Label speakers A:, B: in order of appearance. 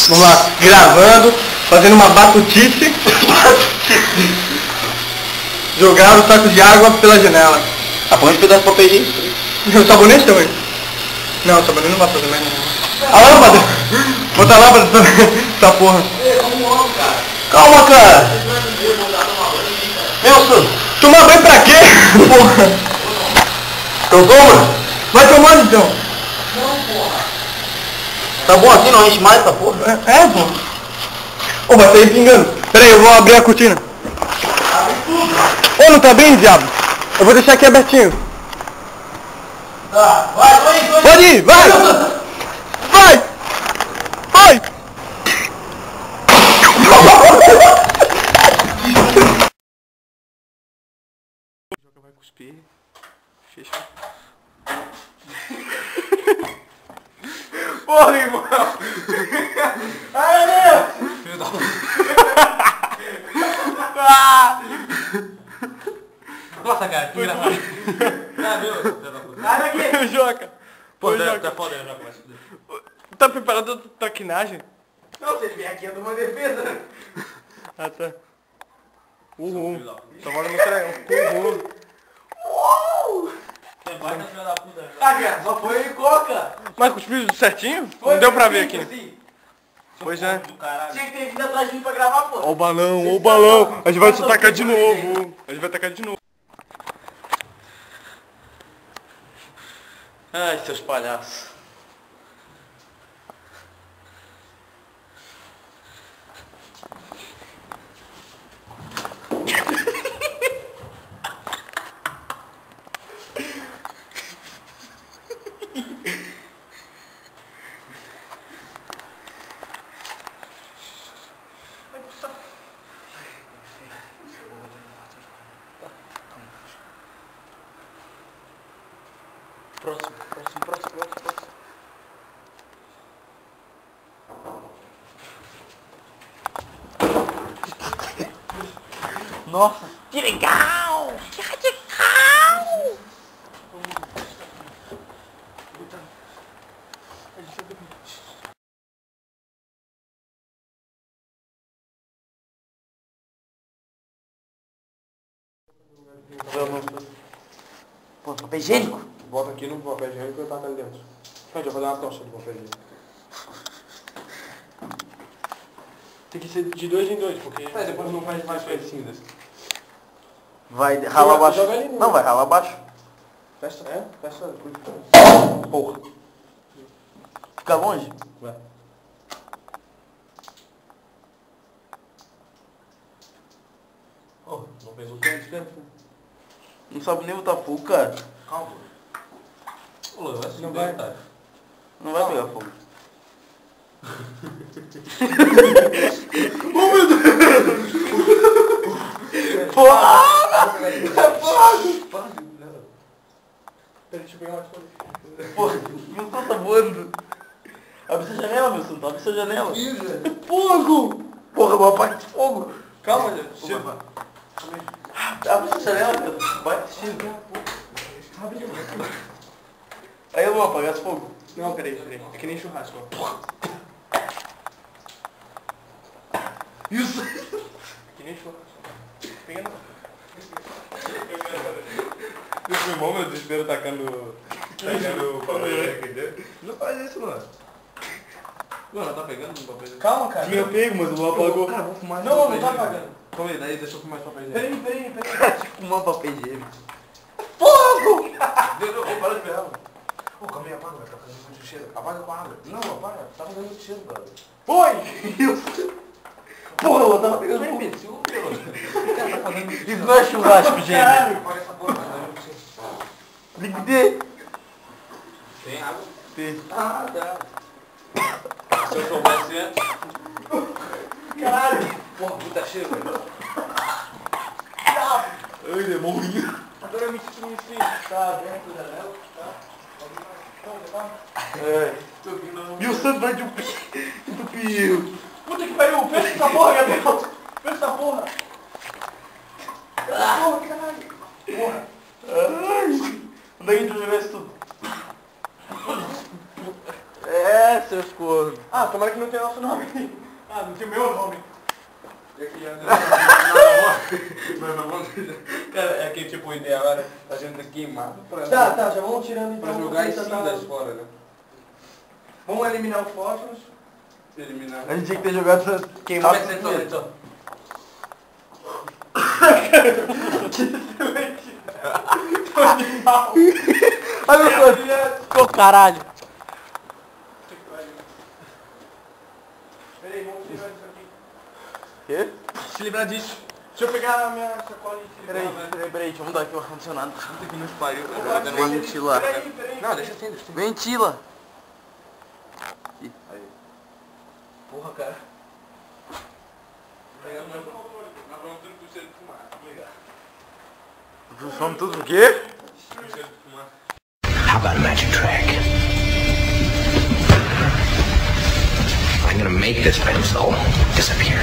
A: Vamos lá, gravando, fazendo uma batutice. Jogaram o saco de água pela janela.
B: Ah, põe um pedaço de papel higiênico.
A: O sabonete também. Não, o sabonete não vai fazer mais não. A lâmpada! Bota a lâmpada essa porra.
B: Calma, cara. Wilson,
A: Tomar banho pra quê? Porra.
B: então toma.
A: Vai tomando então.
B: Não, porra. Tá bom assim, não enche mais essa porra.
A: É, pô. Ô, vai sair pingando. Pera aí, eu vou abrir a cortina.
B: Abre tudo.
A: Ô, não tá bem, diabo? Eu vou deixar aqui abertinho.
B: Tá, vai.
A: Pode ir, vai! Vai! Vai! Vai cuspir. Fecha. Porra, irmão! Ai, meu! Filho da
C: Nossa, cara, que engraçado. Ah, viu?
A: Sai daqui! Joca!
C: Pô,
A: Joca.
C: tá foda, Joca, vai se fuder.
A: Tá preparado a traquinagem?
B: Não, se ele vier aqui, eu dou uma defesa.
A: Ah, tá. Uhul. Só bora no trem. Uhul.
C: Você vai na filha da puta.
B: Ah, cara, só foi coca.
A: Mas cuspiu certinho? Não deu pra ver aqui.
B: Assim.
A: Pois é.
C: Do caralho.
B: Tinha que ter vindo atrás de mim pra gravar, pô.
A: Ó o balão, ó o balão. A gente vai te tacar de novo. A gente vai tacar de novo.
C: Ai, seus palhaços. Próximo.
B: Nossa, que legal! Que radical! Pô, papel higiênico?
A: Bota aqui no papel higiênico e taca ali dentro. A gente vai fazer uma tocha de papel higiênico. Tem que ser de 2 em 2, porque depois não faz mais pecinhas.
B: Vai ralar abaixo.
A: joga ali,
B: Não, vai ralar abaixo.
A: Fecha.
B: Porra. Fica longe?
A: Vai.
C: Ô, não fez o que antes, né?
B: Não sabe nem botar fogo, cara.
C: Calma. Ô, Lô, vai se
A: Não
C: fuder,
A: vai.
C: tá?
B: Não vai pegar fogo.
A: Peraí, deixa eu pegar mais folha.
B: Porra, meu som tá voando. Abre essa janela, meu som. Abre essa janela. Fogo! Porra, vou apagar esse fogo.
A: Calma, gente.
B: Abre essa janela, meu. Vai assistindo. Aí eu vou apagar esse fogo.
A: Não, peraí. É que nem churrasco, ó.
B: Isso.
A: Que nem churrasco. Pega não.
C: Meu irmão, meu desespero tacando papel higiênico dentro. Não faz isso, mano. Mano, tá pegando no papel higiênico?
A: Calma, cara.
B: Eu pego, mas o Lu apagou.
C: Cara, vou fumar esse
A: Não,
C: papel
A: não tá
C: higiênico.
A: apagando.
C: Calma aí, daí deixa eu fumar esse papel higiênico.
A: Peraí.
B: Fumar papel higiênico.
C: Ô, para de pegar, mano. Ô, calma aí, apaga, vai. Tá fazendo muito cheiro. Apaga com a água. Não, apaga. Tá fazendo muito cheiro, brother.
A: Foi!
B: Porra, eu tava pegando
C: Não é
B: fogo.
C: imbecil, meu. Cara, tá fazendo muito
B: Isso não é churrasco, gente.
C: Apaga essa porra, tá fazendo muito cheiro.
B: Ligue.
C: Tem água?
B: Tem.
C: Ah, tá. Se eu soubesse antes...
A: Caralho!
C: Porra, puta cheiro, velho.
B: Ai, demônio.
A: Agora me esqueci. Tá aberto a janela, tá?
B: É. E o santo vai entupir.
A: Puta que pariu! Fecha essa porra, Gabriel! Fecha essa porra! Porra, caralho! Porra!
B: Ai. Onde é que a gente jogar isso tudo? É, seus cornos.
A: Ah, tomara que não tenha nosso nome. Ah, não tem meu nome.
C: Cara, é que tipo, a ideia agora a gente queimar pra,
A: Tá, já vamos tirando
C: pra
A: então.
C: jogar em cima das fora, né?
A: Vamos eliminar os fósforos.
C: Eliminar.
B: A gente tinha que ter jogado queimado.
C: Começa então.
A: Que excelente. Tô animal.
B: Olha o quanto. Ô, caralho.
A: Peraí, vamos tirar isso aqui.
B: Quê?
C: Se livrar disso.
A: Deixa eu pegar a minha sacola e
B: Peraí, deixa eu mudar aqui o ar-condicionado.
C: Puta que nos pariu.
B: Ventila.
A: Peraí.
C: Não, deixa assim, deixa assim.
B: Ventila.
C: Aí. Porra, cara. Nós vamos tudo com cheiro de fumaça, obrigado.
B: Vamos tudo o quê?
C: Com cheiro de fumaça.
D: How about a magic trick? I'm gonna make this pencil disappear.